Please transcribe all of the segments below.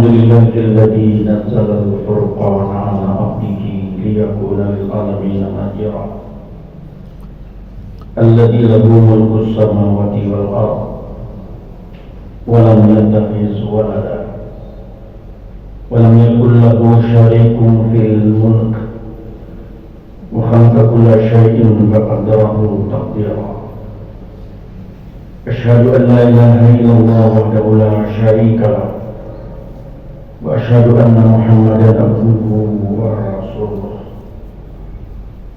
الحمد لله الذي نزل الفرقان على عبده ليكون للعالمين نذيرا الذي له ملك السماوات والأرض ولم يتخذ ولدا ولم يكن له شريك في الملك وخلق كل شيء فقدره تقديرا. أشهد أن لا إله إلا الله وحده لا شريك له وأشهد أن محمدا عبده ورسوله.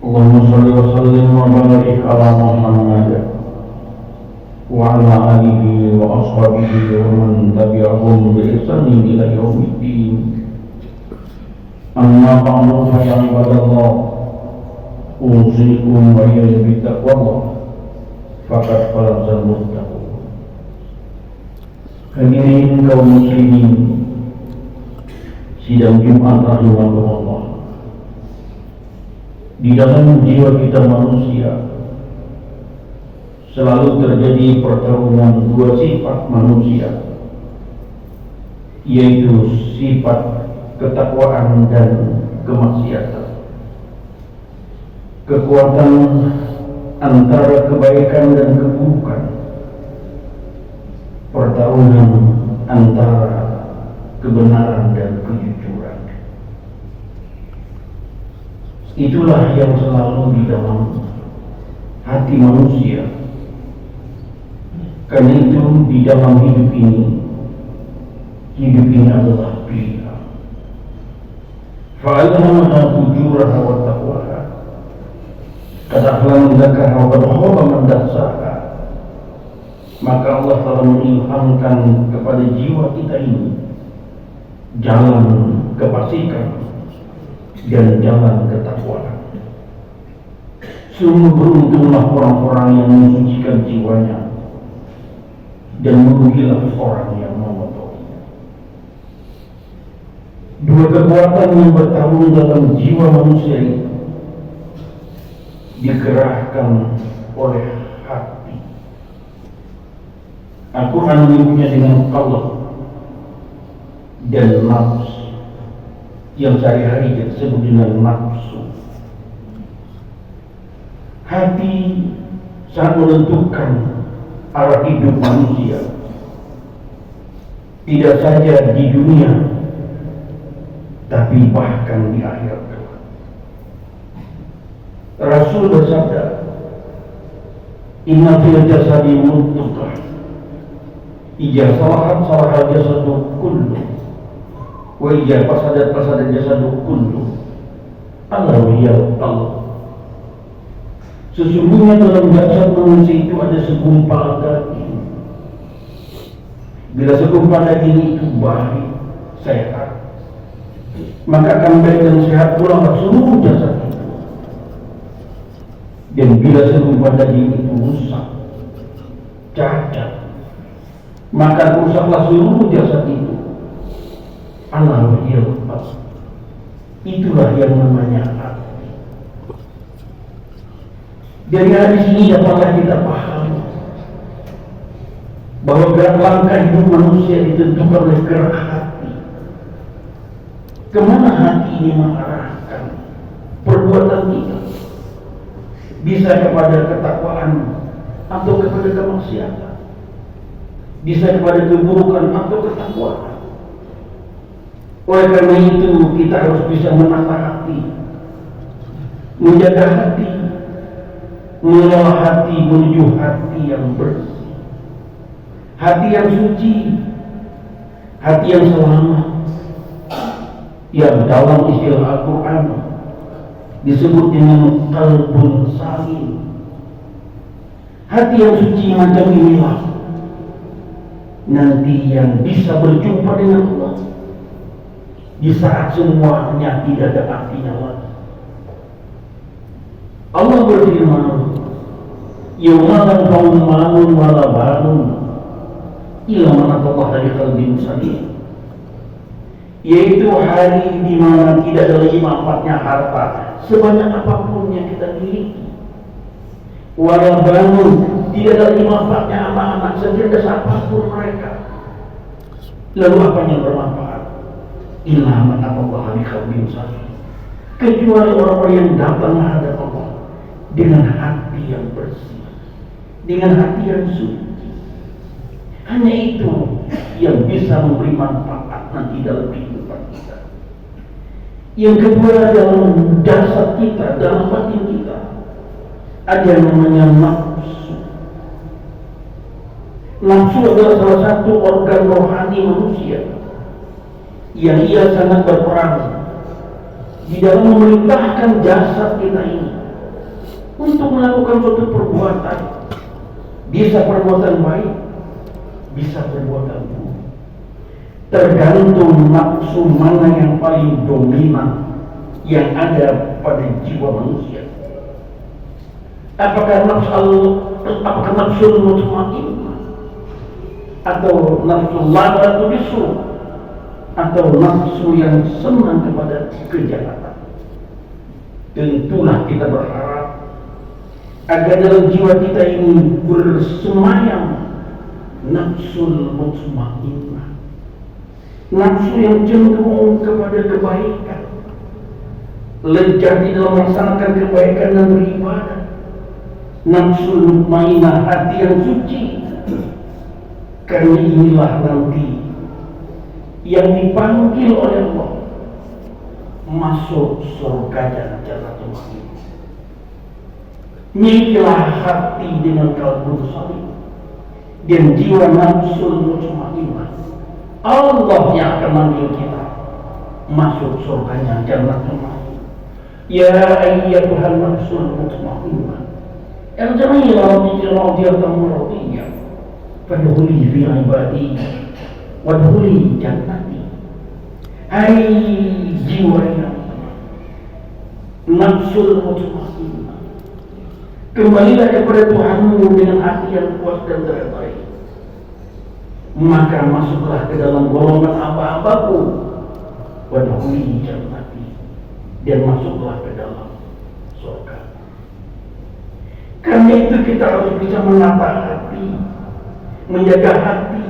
اللهم صل وسلم وبارك على محمد وعلى آله وأصحابه ومن تبعهم بإحسان إلى يوم الدين. أما بعد فيا عباد الله أوصيكم وإياي بتقوى الله فقد فاز المتقون. Hadirin kaum muslimin, sidang Jumat rahimahullah. Di dalam jiwa kita manusia selalu terjadi pertarungan dua sifat manusia, yaitu sifat ketakwaan dan kemaksiatan. Kekuatan antara kebaikan dan keburukan, pertarungan antara kebenaran dan kejujuran. Itulah yang selalu di dalam hati manusia. Karena itu di dalam hidup ini adalah pilihan. Fa'alhamaha fujuraha wa taqwaha. Qad dzakara wa qad khaba man dassaha. Maka Allah telah mengilhamkan kepada jiwa kita ini jalan kefasikan dan jalan ketakwaan. Sungguh beruntunglah orang-orang yang mensucikan jiwanya dan merugilah orang yang mengotorinya. Dua kekuatan yang bertarung dalam jiwa manusia itu digerakkan oleh hati. Al-Quran menyebutnya dengan qalb dan nafsu, yang sehari-hari disebut dengan nafsu. Hati sangat menentukan arah hidup manusia, tidak saja di dunia tapi bahkan di akhirat. Rasul bersabda, "Inna fil jasadi mudghah, idza salahat salaha jasadu kullu, wa idza fasadat fasada jasadu kullu, ala wahiyal qalb." Sesungguhnya dalam jasad manusia itu ada segumpal daging. Bila segumpal daging itu baik, sehat, maka akan baik dan sehat pula seluruh jasad itu. Dan bila segumpal daging itu rusak, cacat, maka rusaklah seluruh jasad itu. Ala wahiyal qalb. Itulah yang namanya hati. Dari hadis ini dapatlah kita paham bahwa gerak langkah hidup manusia ditentukan oleh gerak hati. Kemana hati ini mengarahkan perbuatan kita? Bisa kepada ketakwaan atau kepada kemaksiatan, bisa kepada keburukan atau ketakwaan. Oleh karena itu kita harus bisa menata hati, menjaga hati, mengelola hati menuju hati yang bersih, hati yang suci, hati yang selamat, yang dalam istilah Al-Quran disebut dengan qalbun salim. Hati yang suci macam inilah nanti yang bisa berjumpa dengan Allah di saat semuanya tidak ada artinya lagi. Allah berfirman, "Yauma la yanfa'u malun wala banun illa man atallaha biqalbin salim." Yaitu hari di mana tidak ada lagi manfaatnya harta sebanyak apapun yang kita miliki. Wala banun, tidak ada lagi manfaatnya anak-anak secerdas apapun mereka. Lalu apa yang bermanfaat? illa man atallaha biqalbin salim, kecuali orang-orang yang datang menghadap Allah dengan hati yang bersih, dengan hati yang suci. Hanya itu yang bisa memberi manfaat nanti dalam kehidupan kita. Yang kedua, dalam jasad kita, dalam batin kita ada yang namanya nafsu. Nafsu adalah salah satu organ rohani manusia yang ia sangat berperan di dalam memerintahkan jasad kita ini untuk melakukan suatu perbuatan. Bisa perbuatan baik, bisa perbuatan buruk. Tergantung nafsu mana yang paling dominan yang ada pada jiwa manusia. Apakah nafsu mutmainnah, atau nafsu lawatu bisu, atau nafsu yang senang kepada kejahatan. Tentulah kita berharap agar dalam jiwa kita ini bersemayam nafsul mutmainnah, nafsu yang cenderung kepada kebaikan, lencar di dalam melaksanakan kebaikan dan beribadah. Nafsul mutmainnah, hati yang suci. Karena inilah nanti yang dipanggil oleh Allah masuk surga dan jannatul ma'wa. Milikilah hati dengan kalbun salim dan jiwa nafsul mutmainnah. Allah yang akan manggil kita masuk surganya jannatul ma'wa. Ya ayyatuhan nafsul mutmainnah, irji'i ila rabbiki radiyatan mardiyah, fadkhuli fi ibadi wadkhuli jannati. Hai jiwa yang nafsul mutmainnah, kembalilah kepada Tuhanmu dengan hati yang puas dan terbaik, maka masuklah ke dalam golongan hamba-hambaku, wadkhuli jannati, dan masuklah ke dalam surga. Karena itu kita harus bisa menata hati, menjaga hati.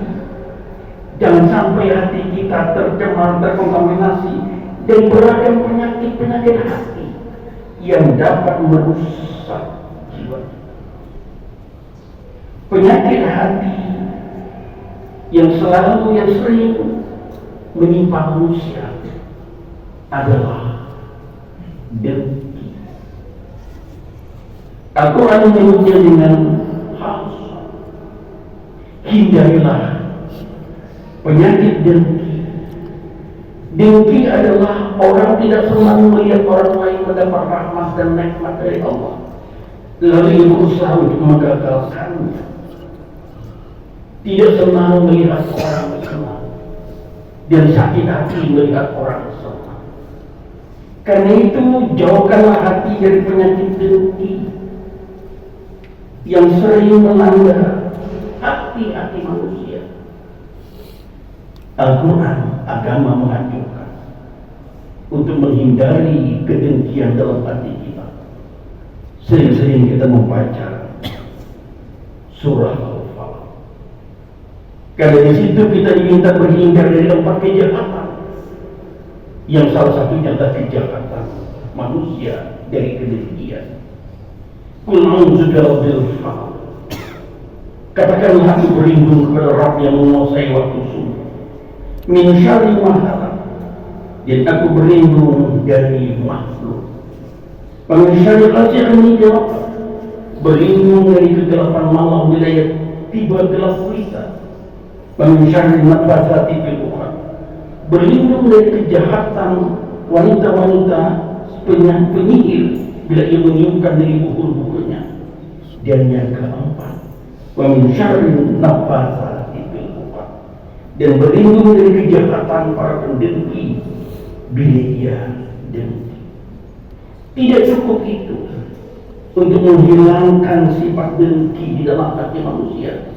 Jangan sampai hati kita tercemar, terkontaminasi dari beragam penyakit-penyakit hati yang dapat merusak jiwa. Penyakit hati yang sering menimpa manusia adalah dengki. Al-Quran menyebutnya dengan hasad. Hindarilah penyakit dengki. Dengki adalah orang tidak senang melihat orang lain mendapat rahmat dan nikmat dari Allah, lalu ia berusaha untuk menggagalkannya. Tidak senang melihat orang senang dan sakit hati melihat orang senang. Karena itu jauhkanlah hati dari penyakit dengki yang sering melanda hati-hati manusia. Al-Quran, agama menganjurkan untuk menghindari kedengkian dalam hati kita. Sering-sering kita membaca surah Al-Falaq. Karena di situ kita diminta berhindar dari 4 kejahatan, yang salah satunya adalah kejahatan manusia dari kedengkian. Qul a'udzu birabbil falaq. Katakanlah aku berlindung kepada Rabb yang menguasai waktu subuh, min syarri ma khalaq, dan aku berlindung dari makhluk. Min syarri ghasiqin idza waqab, berlindung dari kegelapan malam wilayah tiba gelap gulita. Min syarri nafatsati fil 'uqad, berlindung dari kejahatan wanita-wanita penyihir bila ia meniupkan dari buku-bukunya. Dan yang keempat, wa min syarri nafatsati fil 'uqad, dan berlindung dari kejahatan para pendengki bila ia dengki. Tidak cukup itu untuk menghilangkan sifat dengki di dalam hati manusia.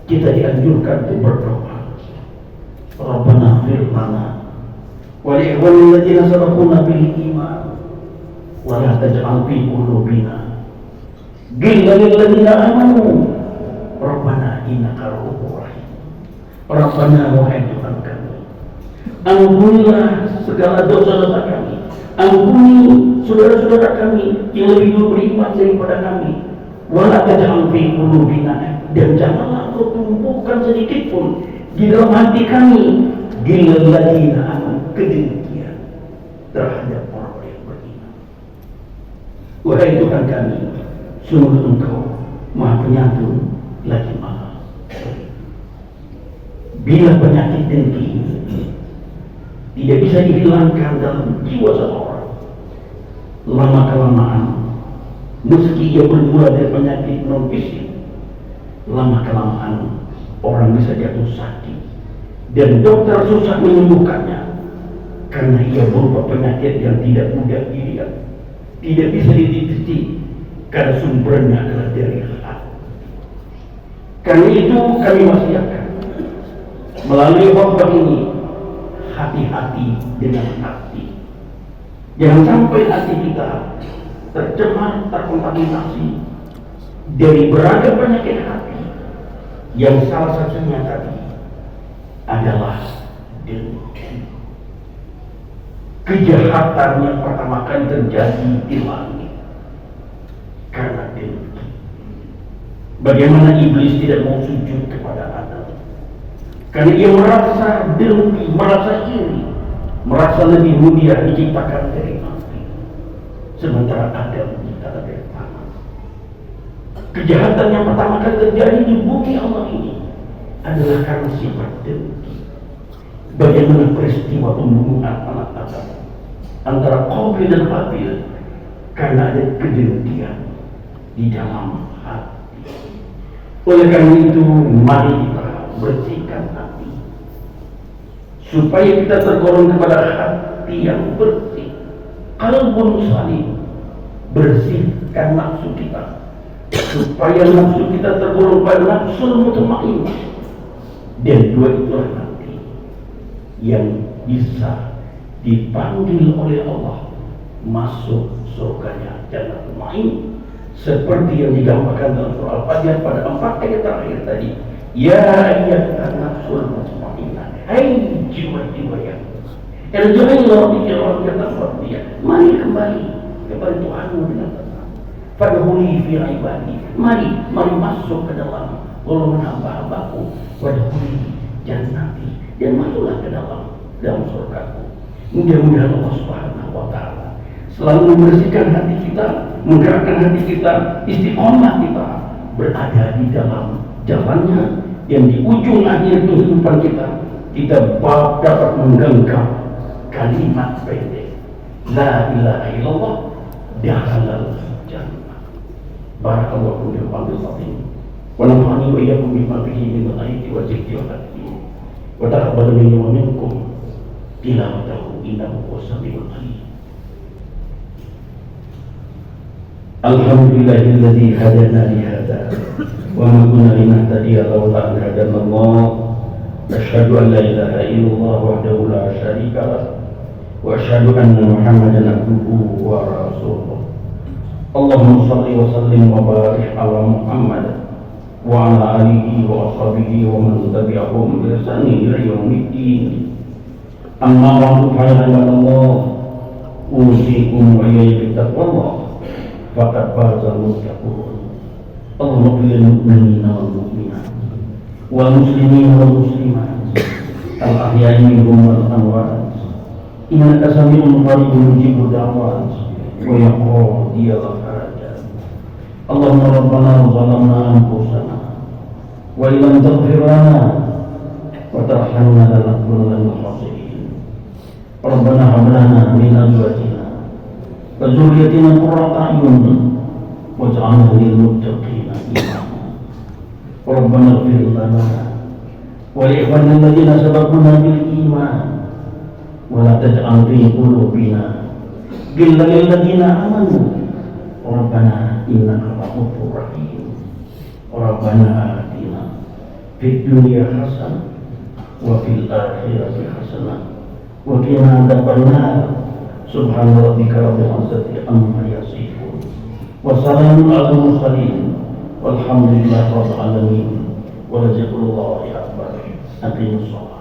Kita dianjurkan untuk berdoa, Rabbana ighfir lana wa li ikhwanina alladziina sabaquna bil iman wa la taj'al fi qulubina ghillan lil ladziina amanu Rabbana innaka ra'ufur rahim. Rabbana, wahai Tuhan kami, Ampunilah segala dosa-dosa kami. Ampuni saudara-saudara kami yang lebih dulu beriman daripada kami. Wala taj'al fi qulubina, dan janganlah kau tumbuhkan sedikit pun di dalam hati kami ghillal ladzina amanu, kedengkian terhadap orang yang beriman. Wahai Tuhan kami, sungguh Engkau Maha Penyantun lagi Maha. Bila penyakit dengki tidak bisa dihilangkan dalam jiwa seseorang, lama-kelamaan, meski ia bermula dari penyakit non fisik, lama-kelamaan orang bisa jatuh sakit dan dokter susah menyembuhkannya karena ia berupa penyakit yang tidak mudah dilihat, tidak bisa dideteksi karena sumbernya adalah dari hati. Karena itu kami wasiatkan melalui khotbah ini, hati-hati dengan hati. Jangan sampai hati kita tercemar, terkontaminasi dari beragam penyakit hati, yang salah satunya tadi adalah dengki. Kejahatan yang pertama kali terjadi di langit karena dengki. Bagaimana iblis tidak mau sujud kepada Adam? Karena ia merasa dengki, merasa iri, merasa lebih mulia diciptakan dari api, sementara Adam diciptakan dari tanah. Kejahatan yang pertama kali terjadi di bumi Allah ini adalah karena sifat dengki. Bagaimana peristiwa pembunuhan anak Adam antara Qabil dan Habil karena ada kedengkian di dalam hati. Oleh karena itu, mari kita bersihkan hati supaya kita tergolong kepada hati yang bersih. Qalbun salim, bersihkan nafsu kita supaya nafsu kita tergolong pada nafsul mutmainnah, dan dua itulah nanti yang bisa dipanggil oleh Allah masuk surganya Jannatul Ma'in, seperti yang digambarkan dalam surah Al-Fatihah pada 4 ayat terakhir tadi. Ya ayyuhan nafsul mutmainnah, hai jiwa-jiwa yang irji'illah bi'iradah rabbiyah, mari kembali kepada Tuhanmu dengan tenang. Fadkhuli fi ibadi, mari masuk ke dalam golongan hamba-hambaku. Wadkhuli jannati, dan masuklah ke dalam surgaku. Mudah-mudahan Allah Subhanahu wa Ta'ala selalu membersihkan hati kita, menggerakkan hati kita, istiqomah kita berada di dalam jalannya, yang di ujung akhir kehidupan kita dapat menggenggam kalimat pendek la ilaha illallah dakhalal jannah. Barakallahu fil fadil wa nafa'ani wa iyyakum bima fihi min al-ayati wa dzikri wa hakim wa taqabbal minni wa minkum tilawatahu innahu was-sami'ul 'alim. Alhamdulillahilladzi hadana li hada wa ma kunna linahtadiya laula an hadana Allah. Asyhadu an la ilaha illallah wahdahu la syarika lah wa asyhadu anna Muhammadan abduhu wa rasuluh. Allahumma shalli wa sallim wa barik ala Muhammad wa ala alihi wa ashabihi wa man tabi'ahum bi ihsanin ila yaumiddin. Amma ba'du, fa ya Allah, usikum wa iyyakum bittaqwallah faqad fazal muttaqun. Allahumma qul lil mu'minina wal mu'minat wal muslimina wal muslimat al ahya'i minhum wal amwat innaka sami'un qaribun mujibud da'wat wa yaqdiyal hajat. Allahumma rabbana zalamna anfusana wa illam taghfir lana wa tarhamna lanakunanna minal khasirin. Rabbana hab lana min azwajina wa dhurriyyatina qurrata a'yun waj'alna lil muttaqina imama. Rabbana ighfir lana wa li ikhwanina alladhina sabaquna bil iman wa la taj'al fi qulubina ghillan lil ladzina amanu. Rabbana innaka ra'ufur rahim. Rabbana atina fid dunya hasanah wa fil akhirati hasanah wa qina adzabannar. Subhana rabbika rabbil izzati amma yasifun wa salamun alal mursalin walhamdulillahi rabbil alamin wa jazakumullahu khairan. Aqimus shalah.